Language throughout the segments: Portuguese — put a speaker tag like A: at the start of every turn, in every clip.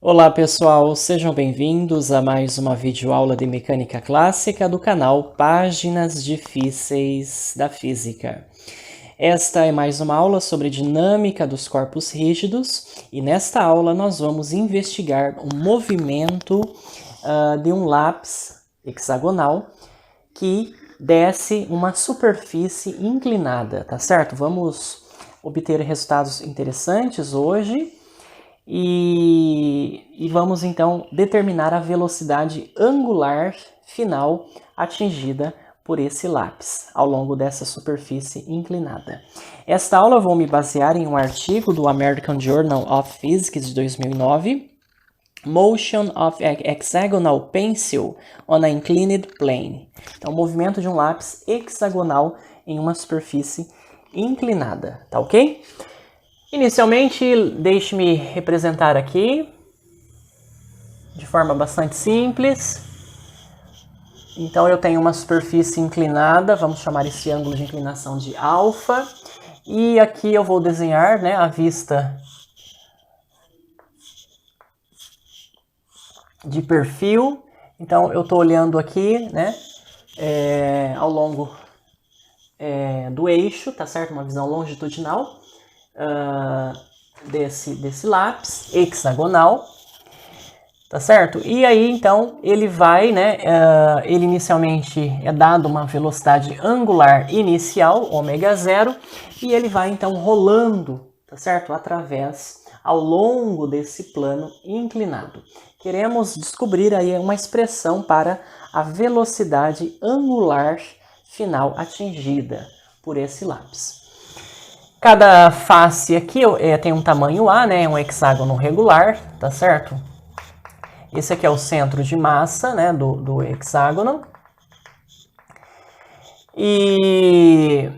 A: Olá pessoal, sejam bem-vindos a mais uma videoaula de mecânica clássica do canal Páginas Difíceis da Física. Esta é mais uma aula sobre dinâmica dos corpos rígidos e nesta aula nós vamos investigar o movimento de um lápis hexagonal que desce uma superfície inclinada, tá certo? Vamos obter resultados interessantes hoje. E vamos então determinar a velocidade angular final atingida por esse lápis ao longo dessa superfície inclinada. Esta aula eu vou me basear em um artigo do American Journal of Physics de 2009, Motion of Hexagonal Pencil on a Inclined Plane. Então, movimento de um lápis hexagonal em uma superfície inclinada, tá ok? Inicialmente, deixe-me representar aqui de forma bastante simples. Então, eu tenho uma superfície inclinada, vamos chamar esse ângulo de inclinação de alfa. E aqui eu vou desenhar, a vista de perfil. Então, eu estou olhando aqui, ao longo do eixo, tá certo? Uma visão longitudinal. Desse lápis hexagonal, tá certo? E aí, então, ele vai, ele inicialmente é dado uma velocidade angular inicial, ômega 0, e ele vai, então, rolando, tá certo? Ao longo desse plano inclinado. Queremos descobrir aí uma expressão para a velocidade angular final atingida por esse lápis. Cada face aqui tem um tamanho A, um hexágono regular, tá certo? Esse aqui é o centro de massa, do hexágono. E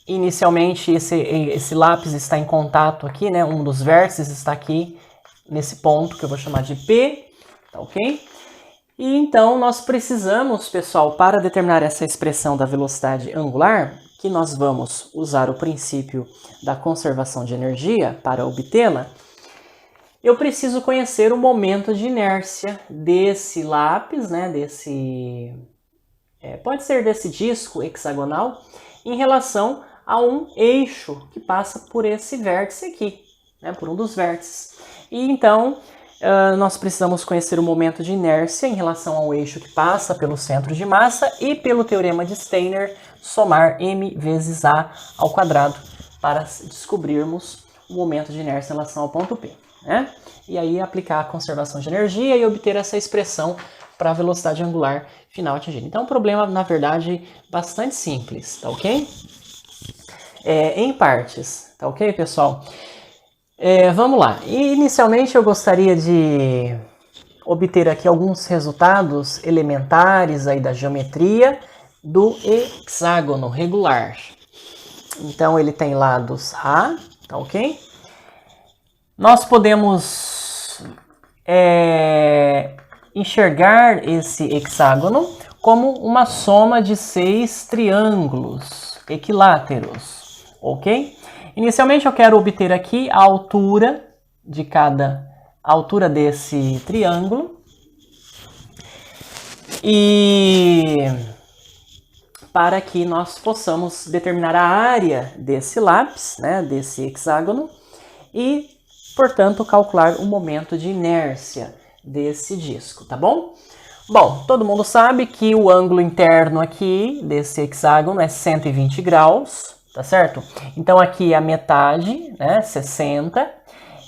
A: inicialmente esse lápis está em contato aqui, um dos vértices está aqui nesse ponto que eu vou chamar de P, tá ok? E então nós precisamos, pessoal, para determinar essa expressão da velocidade angular, que nós vamos usar o princípio da conservação de energia para obtê-la, eu preciso conhecer o momento de inércia desse lápis, pode ser desse disco hexagonal, em relação a um eixo que passa por esse vértice aqui, por um dos vértices. E então, nós precisamos conhecer o momento de inércia em relação ao eixo que passa pelo centro de massa e pelo teorema de Steiner, somar m vezes a ao quadrado para descobrirmos o momento de inércia em relação ao ponto P. E aí aplicar a conservação de energia e obter essa expressão para a velocidade angular final atingida. Então, um problema, na verdade, bastante simples, tá ok? Em partes, tá ok, pessoal? Vamos lá. Inicialmente, eu gostaria de obter aqui alguns resultados elementares aí da geometria do hexágono regular. Então, ele tem lados A, tá ok? Nós podemos enxergar esse hexágono como uma soma de 6 triângulos equiláteros, ok? Inicialmente, eu quero obter aqui a altura desse triângulo. E para que nós possamos determinar a área desse lápis, desse hexágono, e, portanto, calcular o momento de inércia desse disco, tá bom? Bom, todo mundo sabe que o ângulo interno aqui desse hexágono é 120 graus, tá certo? Então, aqui é a metade, 60.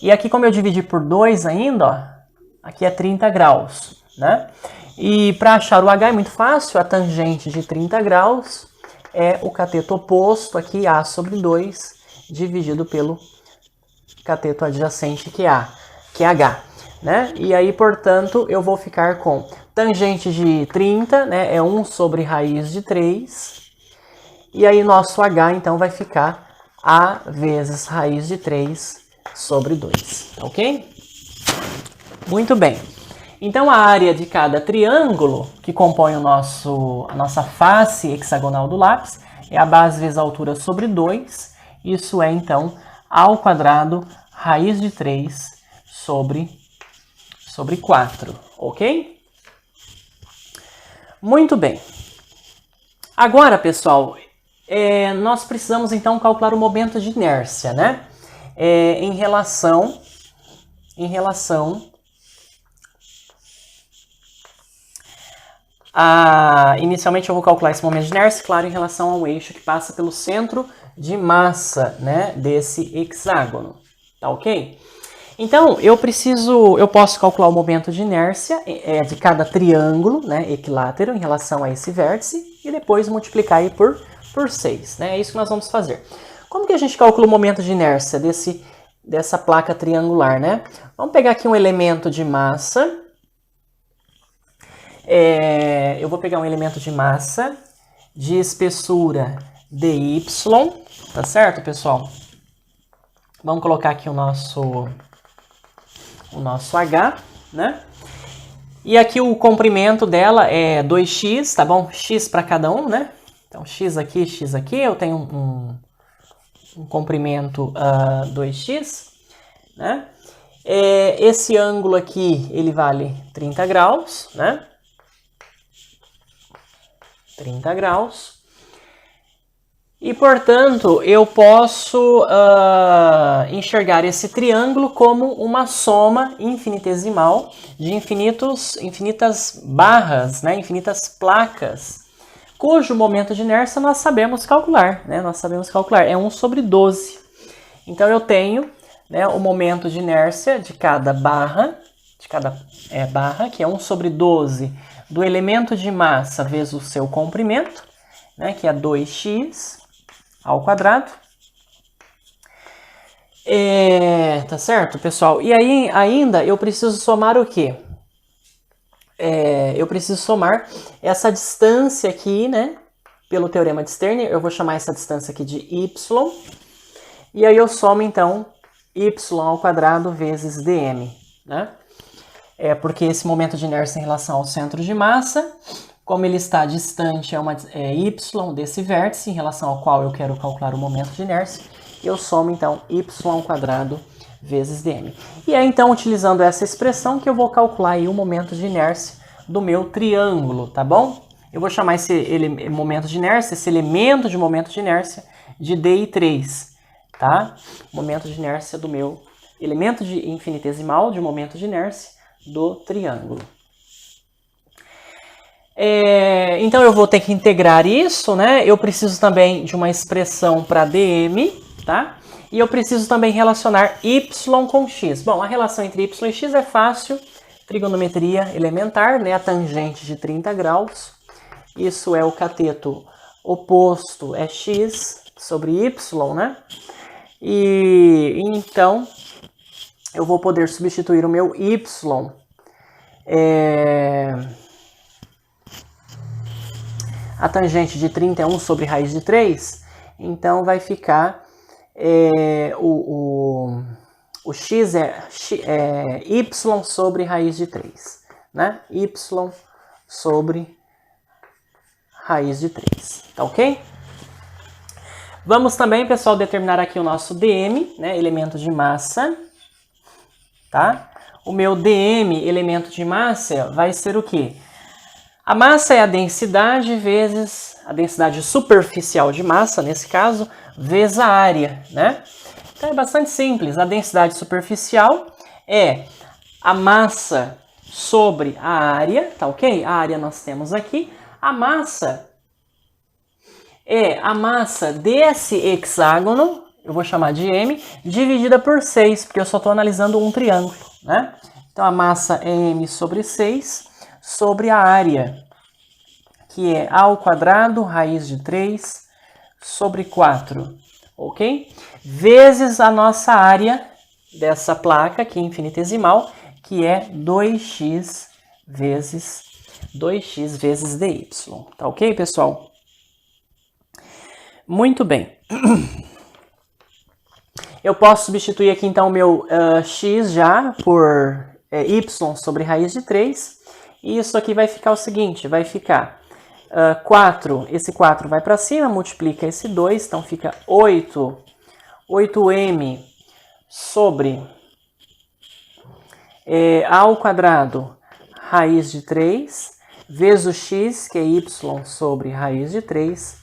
A: E aqui, como eu dividi por 2 ainda, ó, aqui é 30 graus, E para achar o H é muito fácil, a tangente de 30 graus é o cateto oposto aqui, A sobre 2, dividido pelo cateto adjacente que é H. E aí, portanto, eu vou ficar com tangente de 30, é 1 sobre raiz de 3. E aí, nosso H, então, vai ficar A vezes raiz de 3 sobre 2, ok? Muito bem. Então, a área de cada triângulo que compõe a nossa face hexagonal do lápis é a base vezes a altura sobre 2. Isso é, então, A ao quadrado raiz de 3 sobre sobre 4, ok? Muito bem. Agora, pessoal, nós precisamos então calcular o momento de inércia, né? Em relação inicialmente eu vou calcular esse momento de inércia, claro, em relação ao eixo que passa pelo centro de massa, né, desse hexágono, tá ok? Então, eu posso calcular o momento de inércia de cada triângulo, né, equilátero em relação a esse vértice e depois multiplicar aí por 6, né? É isso que nós vamos fazer. Como que a gente calcula o momento de inércia dessa placa triangular, né? Vamos pegar aqui um elemento de massa. Eu vou pegar um elemento de massa de espessura dy, tá certo, pessoal? Vamos colocar aqui o nosso H, né? E aqui o comprimento dela é 2x, tá bom? X para cada um, né? Então, x aqui, eu tenho um comprimento 2x, né? Esse ângulo aqui, ele vale 30 graus, né? 30 graus. E, portanto, eu posso enxergar esse triângulo como uma soma infinitesimal de infinitas barras, né, infinitas placas, cujo momento de inércia nós sabemos calcular, né? É 1 sobre 12. Então, eu tenho, né, o momento de inércia de cada barra, que é 1 sobre 12 do elemento de massa vezes o seu comprimento, né, que é 2x ao quadrado. Tá certo, pessoal? E aí, ainda, eu preciso somar o quê? Eu preciso somar essa distância aqui, né? Pelo teorema de Stirner, eu vou chamar essa distância aqui de y. E aí eu somo, então, y ao quadrado vezes dm, né? Porque esse momento de inércia em relação ao centro de massa, como ele está distante, é y desse vértice, em relação ao qual eu quero calcular o momento de inércia, eu somo, então, y ao quadrado vezes dm. E é, então, utilizando essa expressão que eu vou calcular aí o momento de inércia do meu triângulo, tá bom? Eu vou chamar esse momento de inércia, esse elemento de momento de inércia, de di3, tá? Momento de inércia do meu elemento de infinitesimal de momento de inércia do triângulo. Então eu vou ter que integrar isso, né? Eu preciso também de uma expressão para dm, tá? E eu preciso também relacionar y com x. Bom, a relação entre y e x é fácil, trigonometria elementar, né? A tangente de 30 graus. Isso é o cateto oposto, é x sobre y, né? E então eu vou poder substituir o meu y a tangente de 30 é 1 sobre raiz de 3, então vai ficar o x é y sobre raiz de 3, né? Y sobre raiz de 3, tá ok? Vamos também, pessoal, determinar aqui o nosso dm, né? Elemento de massa, tá? O meu dm, elemento de massa, vai ser o quê? A massa é a densidade vezes a densidade superficial de massa, nesse caso, vezes a área, né? Então é bastante simples. A densidade superficial é a massa sobre a área, tá ok? A área nós temos aqui. A massa é a massa desse hexágono, eu vou chamar de m, dividida por 6, porque eu só estou analisando um triângulo, né? Então a massa é m sobre 6 sobre a área, que é a ao quadrado, raiz de 3, sobre 4, ok? Vezes a nossa área dessa placa aqui, infinitesimal, que é 2x vezes dy, tá ok, pessoal? Muito bem. Eu posso substituir aqui, então, o meu x já por y sobre raiz de 3, e isso aqui vai ficar o seguinte, vai ficar 4, esse 4 vai para cima, multiplica esse 2, então fica 8m sobre A ao quadrado raiz de 3 vezes o x, que é y sobre raiz de 3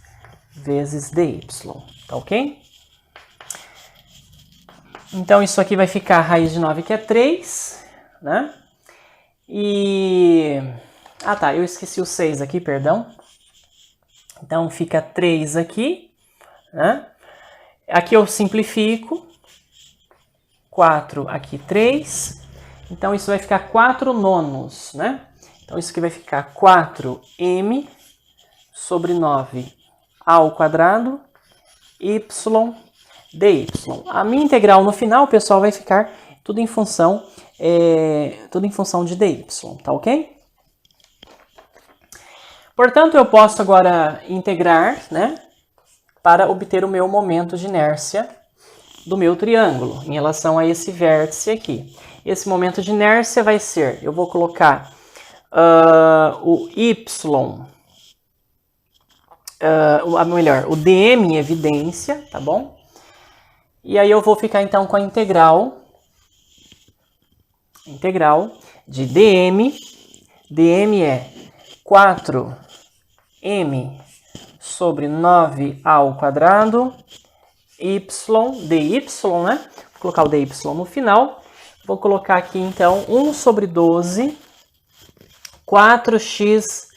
A: vezes dy, tá ok? Então, isso aqui vai ficar raiz de 9, que é 3, né? E... ah, tá, eu esqueci o 6 aqui, perdão. Então, fica 3 aqui, né? Aqui eu simplifico. 4 aqui, 3. Então, isso vai ficar 4 nonos, né? Então, isso aqui vai ficar 4m sobre 9 ao quadrado y dy. A minha integral no final, pessoal, vai ficar tudo em função de dy, tá ok? Portanto, eu posso agora integrar, né, para obter o meu momento de inércia do meu triângulo em relação a esse vértice aqui. Esse momento de inércia vai ser, eu vou colocar o y, o dm em evidência, tá bom? E aí eu vou ficar então com a integral de dm. Dm é 4m sobre 9 ao quadrado y dy, né? Vou colocar o dy no final. Vou colocar aqui então 1 sobre 12, 4x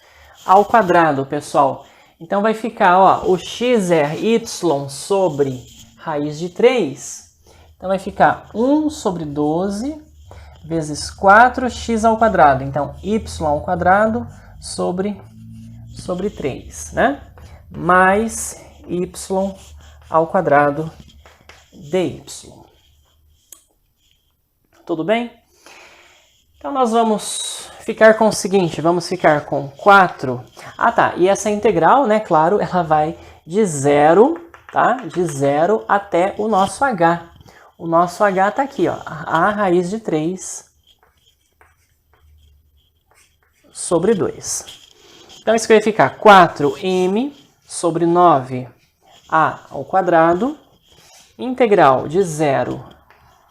A: ao quadrado, pessoal. Então vai ficar, ó, o x é y sobre raiz de 3. Então vai ficar 1 sobre 12 vezes 4x ao quadrado. Então, y ao quadrado sobre 3, né? Mais y ao quadrado dy. Tudo bem? Então, nós vamos ficar com o seguinte, vamos ficar com 4... ah, tá, e essa integral, né, claro, ela vai de 0, tá? De 0 até o nosso h. O nosso h tá aqui, ó, a raiz de 3 sobre 2. Então, isso vai ficar 4m sobre 9a ao quadrado, integral de 0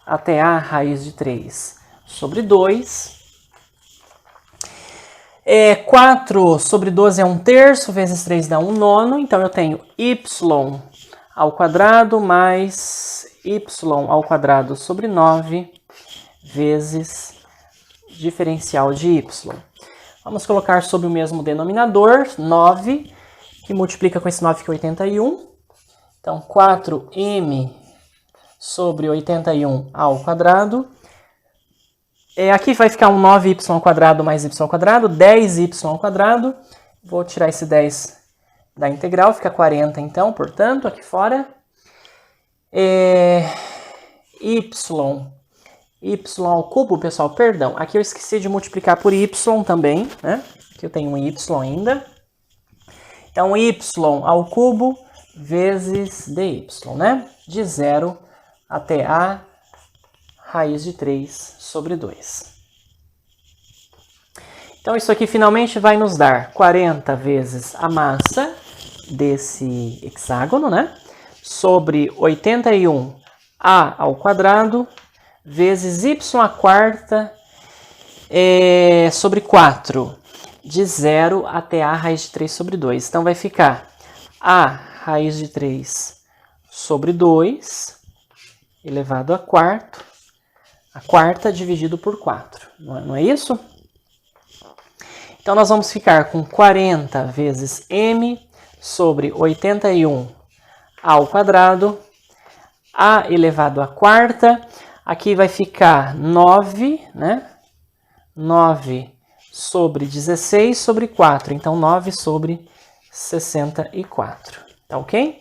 A: até a raiz de 3 sobre 2. 4 sobre 12 é 1/3, vezes 3 dá 1/9. Então, eu tenho y ao quadrado mais y ao quadrado sobre 9 vezes diferencial de y. Vamos colocar sobre o mesmo denominador, 9, que multiplica com esse 9, que é 81. Então, 4m sobre 81 ao quadrado. Aqui vai ficar um 9y ao quadrado mais y ao quadrado, 10y ao quadrado. Vou tirar esse 10 da integral, fica 40 então, portanto, aqui fora. Y ao cubo, pessoal, perdão. Aqui eu esqueci de multiplicar por y também, né? Aqui eu tenho um y ainda. Então, y ao cubo vezes dy, né? De 0 até a raiz de 3 sobre 2. Então, isso aqui finalmente vai nos dar 40 vezes a massa desse hexágono, né? Sobre 81a ao quadrado vezes y à quarta sobre 4. De 0 até a raiz de 3 sobre 2. Então, vai ficar a raiz de 3 sobre 2 elevado a quarto. A quarta dividido por 4. Não é isso? Então, nós vamos ficar com 40 vezes m sobre 81 ao quadrado, a elevado à quarta. Aqui vai ficar 9, né? 9 sobre 16 sobre 4. Então, 9 sobre 64. Tá ok?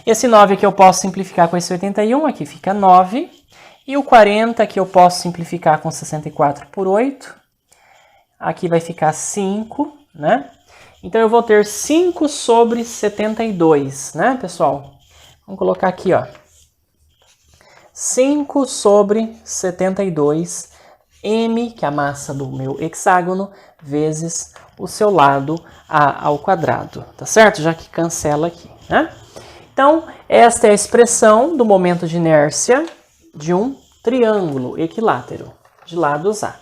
A: Esse 9 aqui eu posso simplificar com esse 81. Aqui fica 9. E o 40 que eu posso simplificar com 64 por 8. Aqui vai ficar 5, né? Então, eu vou ter 5 sobre 72, né, pessoal? Vamos colocar aqui, ó. 5 sobre 72, m, que é a massa do meu hexágono, vezes o seu lado a ao quadrado, tá certo? Já que cancela aqui, né? Então, esta é a expressão do momento de inércia de um triângulo equilátero. de lados A,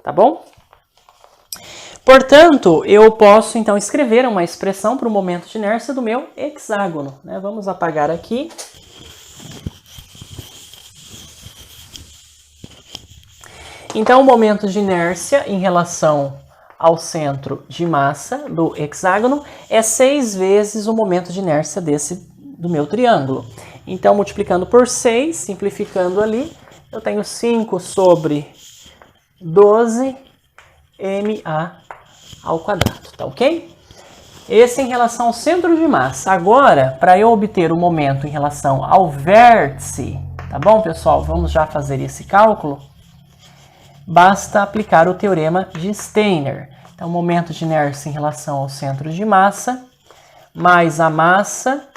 A: tá bom? Portanto, eu posso então escrever uma expressão para o momento de inércia do meu hexágono, né? Vamos apagar aqui. Então, o momento de inércia em relação ao centro de massa do hexágono é 6 vezes o momento de inércia do meu triângulo. Então, multiplicando por 6, simplificando ali, eu tenho 5 sobre 12 MA ao quadrado, tá ok? Esse em relação ao centro de massa. Agora, para eu obter o momento em relação ao vértice, tá bom, pessoal? Vamos já fazer esse cálculo. Basta aplicar o teorema de Steiner. Então, o momento de inércia em relação ao centro de massa, mais a massa,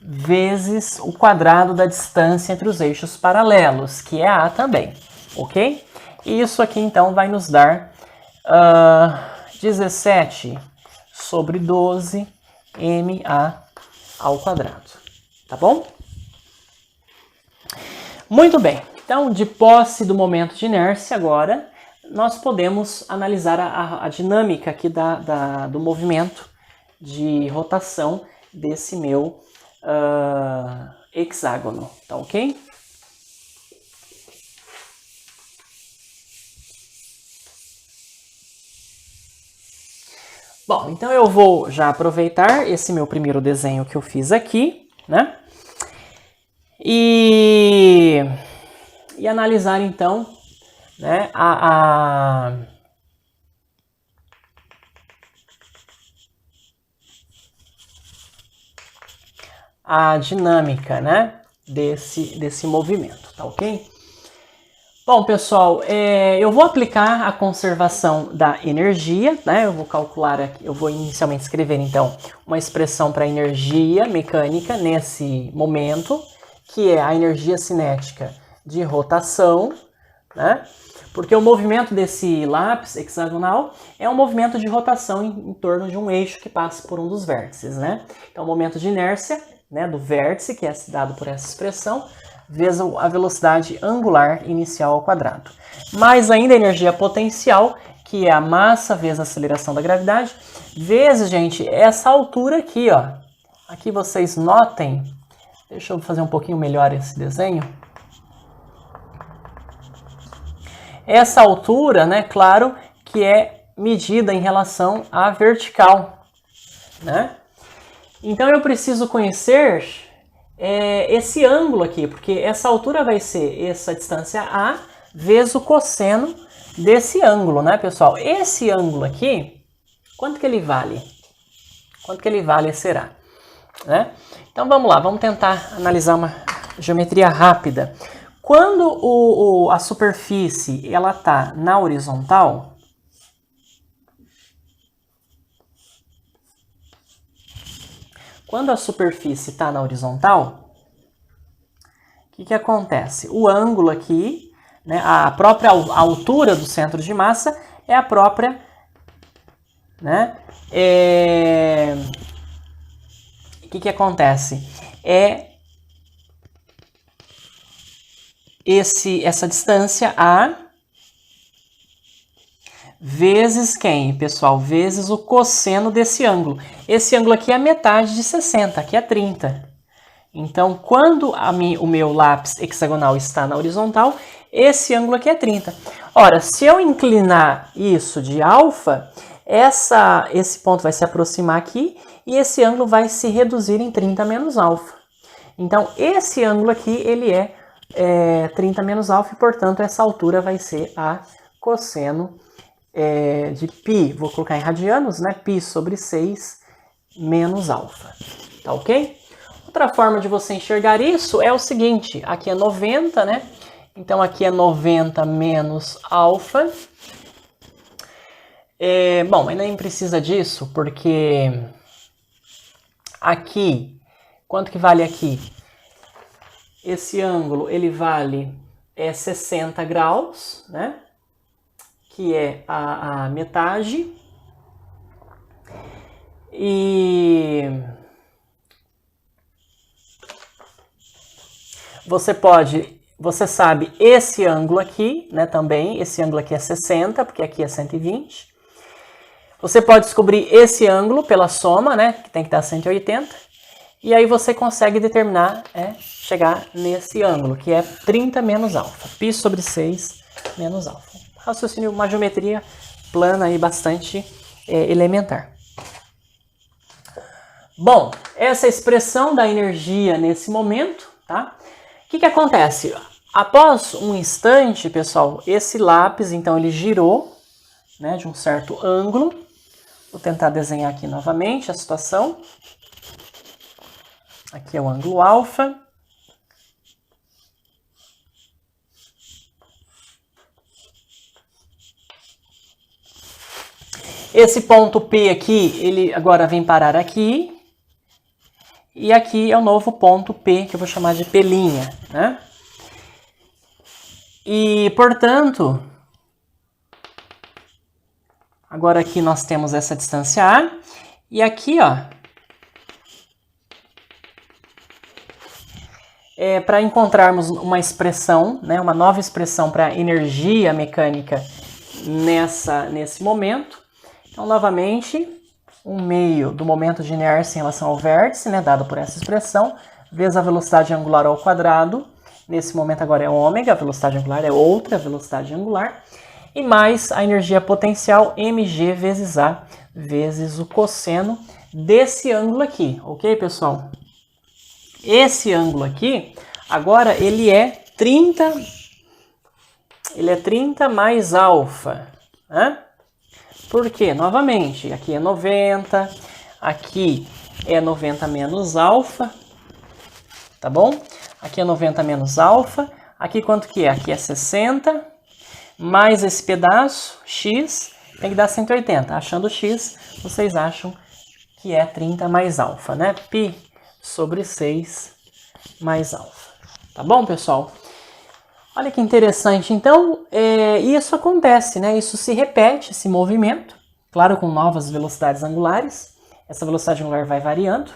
A: vezes o quadrado da distância entre os eixos paralelos, que é A também, ok? E isso aqui, então, vai nos dar 17 sobre 12 MA ao quadrado, tá bom? Muito bem. Então, de posse do momento de inércia, agora, nós podemos analisar a dinâmica aqui do movimento de rotação desse meu hexágono, tá ok? Bom, então eu vou já aproveitar esse meu primeiro desenho que eu fiz aqui, né? E analisar então, né, a dinâmica, né, desse movimento, tá ok? Bom, pessoal, eu vou aplicar a conservação da energia, né? Eu vou calcular aqui, eu vou inicialmente escrever então uma expressão para energia mecânica nesse momento, que é a energia cinética de rotação, né? Porque o movimento desse lápis hexagonal é um movimento de rotação em torno de um eixo que passa por um dos vértices, né? Então, o momento de inércia, né, do vértice, que é dado por essa expressão, vezes a velocidade angular inicial ao quadrado. Mais ainda a energia potencial, que é a massa vezes a aceleração da gravidade, vezes, gente, essa altura aqui, ó. Aqui vocês notem, deixa eu fazer um pouquinho melhor esse desenho. Essa altura, né, claro, que é medida em relação à vertical, né? Então eu preciso conhecer esse ângulo aqui, porque essa altura vai ser essa distância A vezes o cosseno desse ângulo, né, pessoal? Esse ângulo aqui, quanto que ele vale? Quanto que ele vale será? Né? Então vamos lá, vamos tentar analisar uma geometria rápida. Quando a superfície ela está na horizontal, o que acontece? O ângulo aqui, né, a própria altura do centro de massa é a própria, né? O que acontece? Essa distância A vezes quem, pessoal? Vezes o cosseno desse ângulo. Esse ângulo aqui é a metade de 60, aqui é 30. Então, quando o meu lápis hexagonal está na horizontal, esse ângulo aqui é 30. Ora, se eu inclinar isso de alfa, esse ponto vai se aproximar aqui e esse ângulo vai se reduzir em 30 menos alfa. Então, esse ângulo aqui, ele é 30 menos alfa e, portanto, essa altura vai ser a cosseno de π, vou colocar em radianos, né? Π sobre 6 menos alfa, tá ok? Outra forma de você enxergar isso é o seguinte, aqui é 90, né? Então, aqui é 90 menos alfa. Bom, mas nem precisa disso, porque aqui, quanto que vale aqui? Esse ângulo, ele vale 60 graus, né? Que é a metade. E você pode você sabe esse ângulo aqui, né, também, esse ângulo aqui é 60, porque aqui é 120. Você pode descobrir esse ângulo pela soma, né, que tem que dar 180. E aí você consegue determinar, chegar nesse ângulo, que é 30 menos alfa. Π sobre 6 menos alfa. Raciocínio, uma geometria plana e bastante elementar. Bom, essa é a expressão da energia nesse momento, tá? O que acontece? Após um instante, pessoal, esse lápis, então, ele girou, né, de um certo ângulo. Vou tentar desenhar aqui novamente a situação. Aqui é o ângulo alfa. Esse ponto P aqui, ele agora vem parar aqui. E aqui é o novo ponto P, que eu vou chamar de P', né? E, portanto, agora aqui nós temos essa distância A. E aqui, ó, para encontrarmos uma expressão, né, uma nova expressão para energia mecânica nesse momento. Então, novamente, 1/2 do momento de inércia em relação ao vértice, né, dado por essa expressão, vezes a velocidade angular ao quadrado. Nesse momento agora é ômega, a velocidade angular é outra velocidade angular. E mais a energia potencial mg vezes A, vezes o cosseno desse ângulo aqui. Ok, pessoal? Esse ângulo aqui, agora ele é 30 mais alfa, né? Por quê? Novamente, aqui é 90, aqui é 90 menos alfa, tá bom? Aqui é 90 menos alfa, aqui quanto que é? Aqui é 60, mais esse pedaço, x, tem que dar 180. Achando x, vocês acham que é 30 mais alfa, né? Π sobre 6 mais alfa. Tá bom, pessoal? Olha que interessante. Então, isso acontece, né? Isso se repete, esse movimento. Claro, com novas velocidades angulares. Essa velocidade angular vai variando.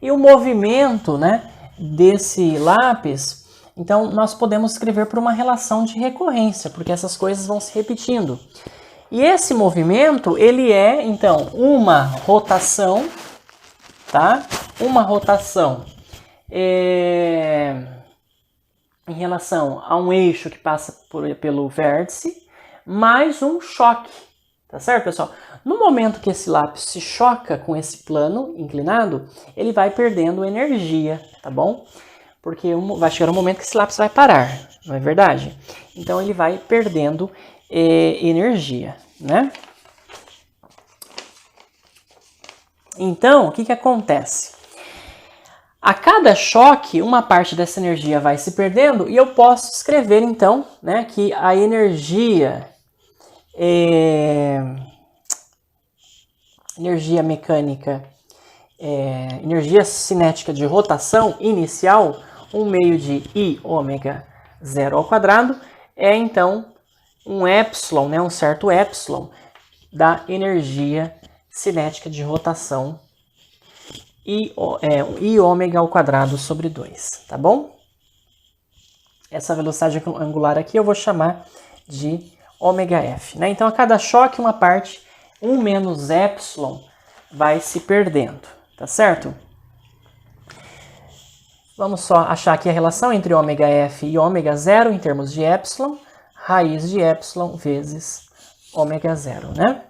A: E o movimento, né, desse lápis, então, nós podemos escrever por uma relação de recorrência, porque essas coisas vão se repetindo. E esse movimento, ele é, então, uma rotação, tá? Uma rotação em relação a um eixo que passa pelo vértice, mais um choque, tá certo, pessoal? No momento que esse lápis se choca com esse plano inclinado, ele vai perdendo energia, tá bom? Porque vai chegar um momento que esse lápis vai parar, não é verdade? Então ele vai perdendo energia, né? Então, o que acontece? A cada choque, uma parte dessa energia vai se perdendo e eu posso escrever, então, né, que a energia mecânica, energia cinética de rotação inicial, 1/2 de I ômega 0 ao quadrado, é, então, um epsilon, né, um certo epsilon da energia cinética de rotação I ômega ao quadrado sobre 2, tá bom? Essa velocidade angular aqui eu vou chamar de ômega F, né? Então, a cada choque, uma parte, 1 menos epsilon, vai se perdendo, tá certo? Vamos só achar aqui a relação entre ômega F e ômega 0 em termos de epsilon, raiz de epsilon vezes ômega 0, né?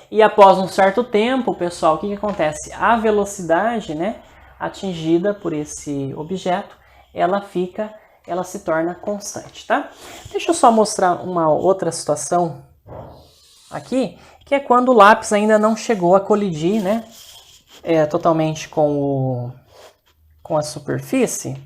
A: E após um certo tempo, pessoal, o que acontece? A velocidade, né, atingida por esse objeto, ela se torna constante, tá? Deixa eu só mostrar uma outra situação aqui, que é quando o lápis ainda não chegou a colidir, né, totalmente com a superfície.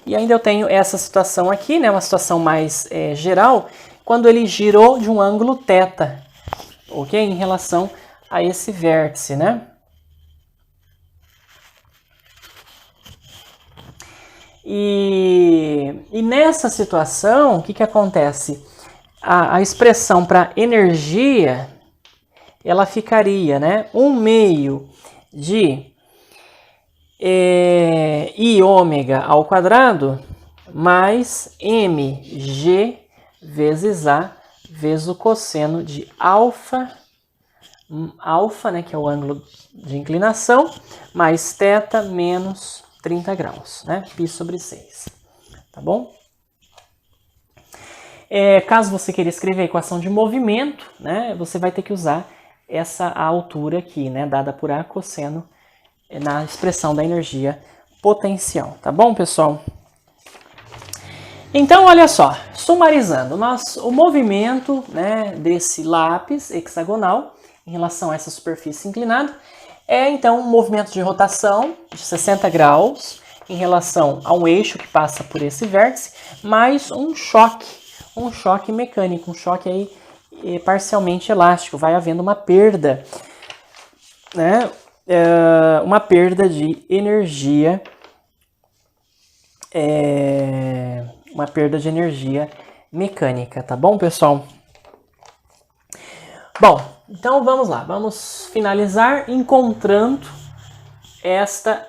A: E ainda eu tenho essa situação aqui, né, uma situação mais geral, quando ele girou de um ângulo θ, ok? Em relação a esse vértice, né? E nessa situação, o que acontece? A expressão para energia, ela ficaria, né? 1/2 de I ômega ao quadrado mais mg vezes A vezes o cosseno de alfa, né, que é o ângulo de inclinação, mais θ menos 30 graus, né, π sobre 6, tá bom? Caso você queira escrever a equação de movimento, né, você vai ter que usar essa altura aqui, né, dada por A cosseno na expressão da energia potencial, tá bom, pessoal? Então, olha só, sumarizando, o movimento, né, desse lápis hexagonal em relação a essa superfície inclinada é, então, um movimento de rotação de 60 graus em relação a um eixo que passa por esse vértice, mais um choque mecânico, um choque aí parcialmente elástico. Vai havendo uma perda, né, uma perda de energia, uma perda de energia mecânica, tá bom, pessoal? Bom, então vamos lá, vamos finalizar encontrando esta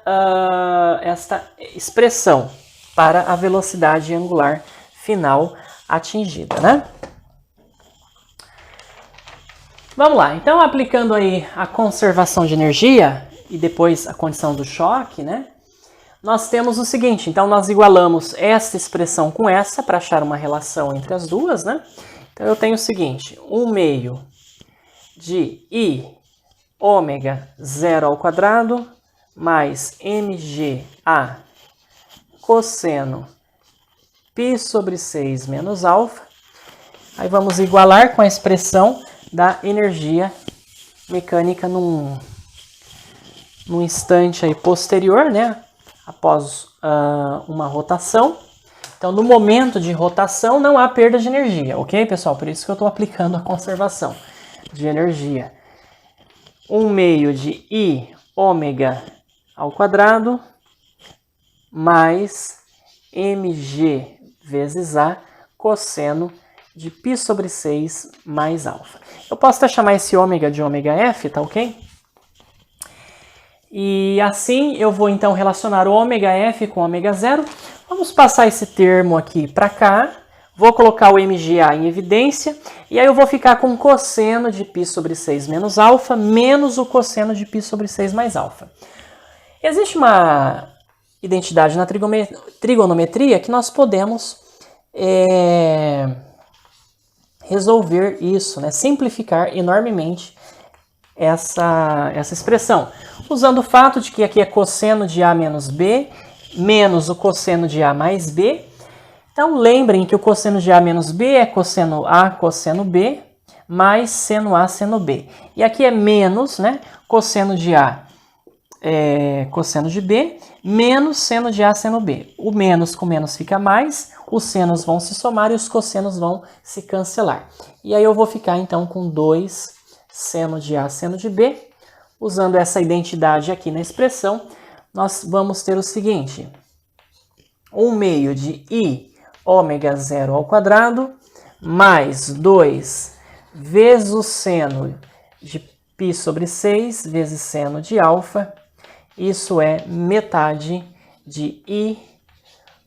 A: expressão para a velocidade angular final atingida, né? Vamos lá, então aplicando aí a conservação de energia e depois a condição do choque, né? Nós temos o seguinte, então nós igualamos esta expressão com essa para achar uma relação entre as duas, né? Então eu tenho o seguinte, 1/2 de I ômega 0 ao quadrado mais mgA cosseno π sobre 6 menos alfa. Aí vamos igualar com a expressão da energia mecânica num instante aí posterior, né? Após uma rotação. Então, no momento de rotação, não há perda de energia, ok, pessoal? Por isso que eu estou aplicando a conservação de energia. 1/2 de I ômega ao quadrado mais mg vezes A cosseno de π sobre 6 mais alfa. Eu posso até chamar esse ômega de ômega F, tá ok? E assim eu vou então relacionar o ômega F com ômega 0. Vamos passar esse termo aqui para cá. Vou colocar o MGA em evidência. E aí eu vou ficar com cosseno de π sobre 6 menos alfa menos o cosseno de π sobre 6 mais alfa. Existe uma identidade na trigonometria que nós podemos resolver isso, né? Simplificar enormemente essa expressão, usando o fato de que aqui é cosseno de A menos B, menos o cosseno de A mais B. Então, lembrem que o cosseno de A menos B é cosseno A, cosseno B, mais seno A, seno B. E aqui é menos, né, cosseno de A, cosseno de B, menos seno de A, seno B. O menos com menos fica mais, os senos vão se somar e os cossenos vão se cancelar. E aí eu vou ficar, então, com 2 seno de A, seno de B. Usando essa identidade aqui na expressão, nós vamos ter o seguinte. 1/2 de I ômega 0 ao quadrado, mais 2 vezes o seno de π sobre 6, vezes seno de alfa. Isso é metade de I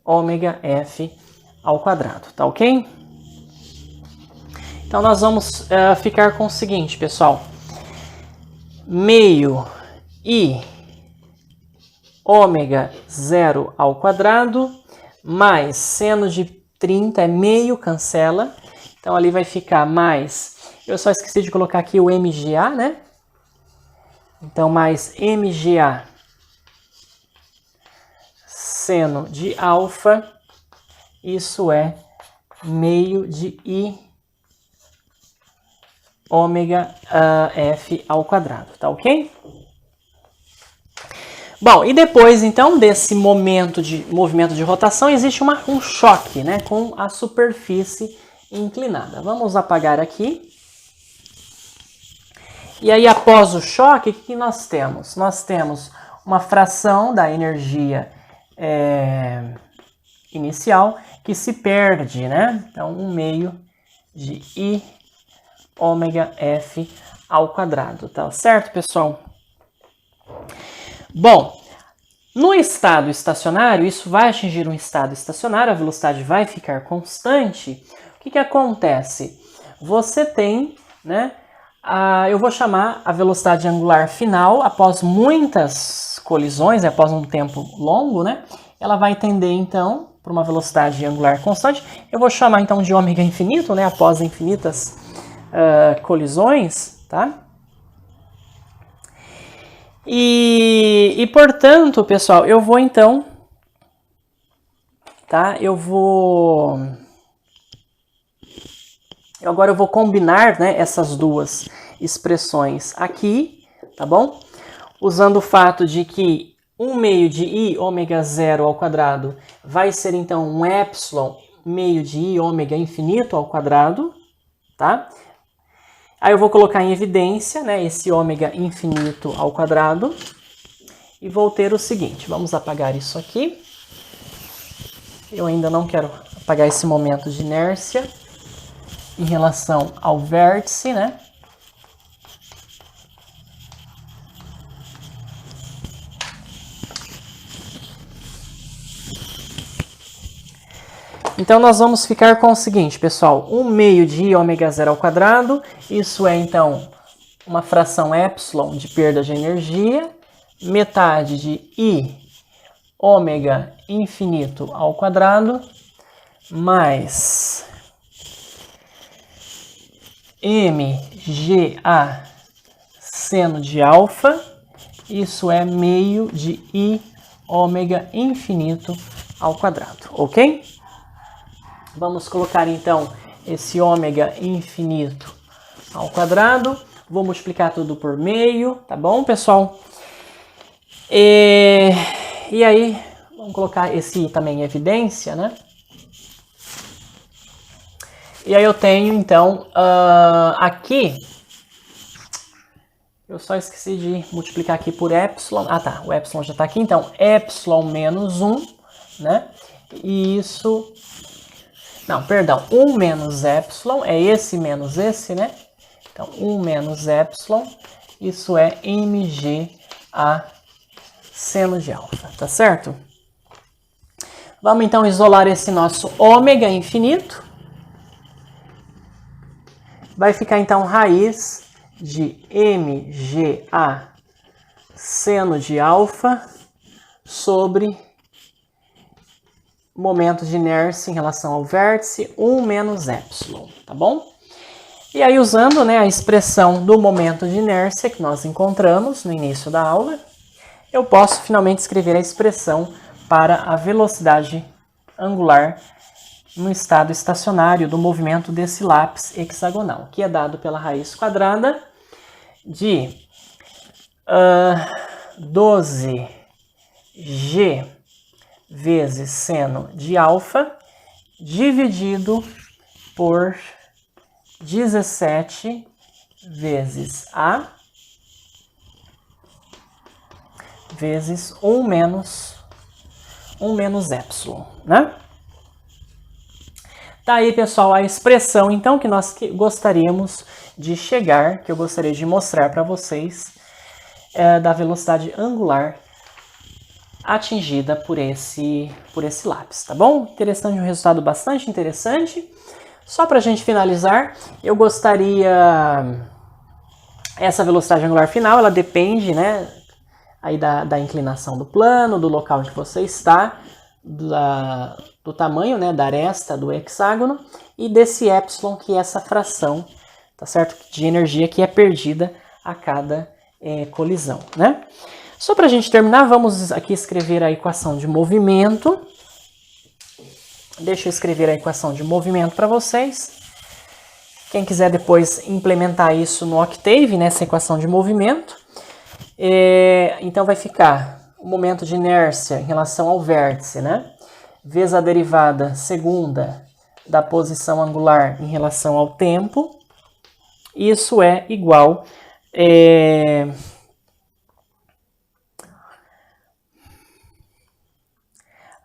A: ômega F ao quadrado, tá ok? Então, nós vamos ficar com o seguinte, pessoal. Meio I ômega 0 ao quadrado, mais seno de 30 é meio, cancela. Então, ali vai ficar mais... Eu só esqueci de colocar aqui o MGA, né? Então, mais MGA seno de alfa. Isso é meio de I ômega F ao quadrado, tá ok? Bom, e depois, então, desse movimento de rotação, existe um choque, né, com a superfície inclinada. Vamos apagar aqui. E aí, após o choque, o que nós temos? Nós temos uma fração da energia inicial que se perde, né? Então, 1/2 de I ômega F ao quadrado, tá certo, pessoal? Bom, No estado estacionário, isso vai atingir um estado estacionário, a velocidade vai ficar constante. O que acontece? Você tem, né, eu vou chamar a velocidade angular final, após muitas colisões, após um tempo longo, né, ela vai tender, então, para uma velocidade angular constante. Eu vou chamar, então, de ômega infinito, né, após infinitas colisões, tá? E portanto, pessoal, eu vou então, tá? Agora eu vou combinar, né, essas duas expressões aqui, tá bom? Usando o fato de que 1 meio de i ômega zero ao quadrado vai ser então um epsilon meio de i ômega infinito ao quadrado, tá? Aí eu vou colocar em evidência, né, esse ômega infinito ao quadrado e vou ter o seguinte, vamos apagar isso aqui. Eu ainda não quero apagar esse momento de inércia em relação ao vértice, né? Então, nós vamos ficar com o seguinte, pessoal, 1 meio de i ômega zero ao quadrado, isso é, então, uma fração epsilon de perda de energia, metade de i ômega infinito ao quadrado, mais mga seno de alfa, isso é meio de i ômega infinito ao quadrado, ok? Vamos colocar então esse ômega infinito ao quadrado. Vou multiplicar tudo por meio, tá bom, pessoal? E aí, vamos colocar esse também em evidência, né? E aí eu tenho então aqui, eu só esqueci de multiplicar aqui por epsilon. Ah tá, o epsilon já está aqui, então epsilon menos 1, né? E isso... Não, perdão, 1 menos epsilon, é esse menos esse, né? Então, 1 menos epsilon, isso é mga seno de alfa, tá certo? Vamos então isolar esse nosso ômega infinito. Vai ficar então raiz de mga seno de alfa sobre momento de inércia em relação ao vértice, 1 menos epsilon, tá bom? E aí, usando, né, a expressão do momento de inércia que nós encontramos no início da aula, eu posso finalmente escrever a expressão para a velocidade angular no estado estacionário do movimento desse lápis hexagonal, que é dado pela raiz quadrada de 12g vezes seno de alfa dividido por 17 vezes a vezes 1 menos epsilon, né? Tá aí, pessoal, a expressão, então, que nós gostaríamos de chegar, que eu gostaria de mostrar para vocês, da velocidade angular atingida por esse lápis, tá bom? Interessante, um resultado bastante interessante. Só para a gente finalizar, eu gostaria... Essa velocidade angular final, ela depende, né, aí da inclinação do plano, do local em que você está, do tamanho, né, da aresta do hexágono e desse epsilon, que é essa fração, tá certo? De energia que é perdida a cada colisão, né? Só para a gente terminar, vamos aqui escrever a equação de movimento. Deixa eu escrever a equação de movimento para vocês. Quem quiser depois implementar isso no Octave, nessa equação de movimento, então vai ficar o momento de inércia em relação ao vértice, né? Vezes a derivada segunda da posição angular em relação ao tempo. Isso é igual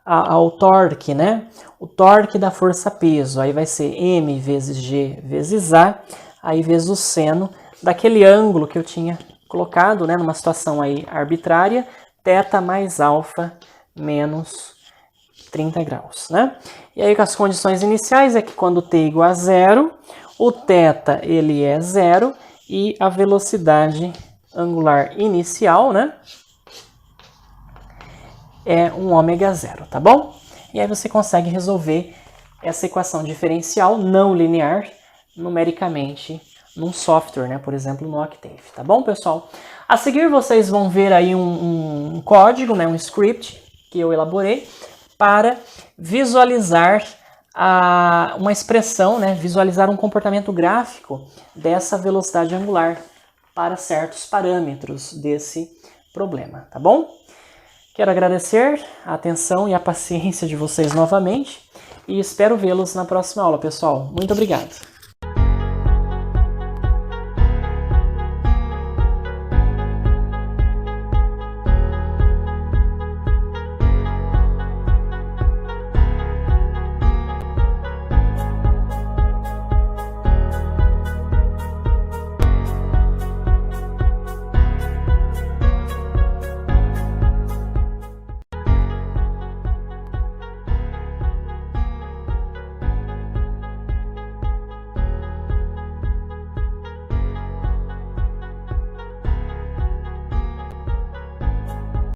A: ao torque, né? O torque da força-peso, aí vai ser M vezes G vezes A, aí vezes o seno daquele ângulo que eu tinha colocado, né, numa situação aí arbitrária, θ mais alfa menos 30 graus, né? E aí, com as condições iniciais é que quando t igual a zero, o θ ele é zero e a velocidade angular inicial, né, é um ômega zero, tá bom? E aí você consegue resolver essa equação diferencial não linear numericamente num software, né, por exemplo, no Octave, tá bom, pessoal? A seguir vocês vão ver aí um código, né, um script que eu elaborei para visualizar uma expressão, né, visualizar um comportamento gráfico dessa velocidade angular para certos parâmetros desse problema, tá bom? Quero agradecer a atenção e a paciência de vocês novamente e espero vê-los na próxima aula, pessoal. Muito obrigado!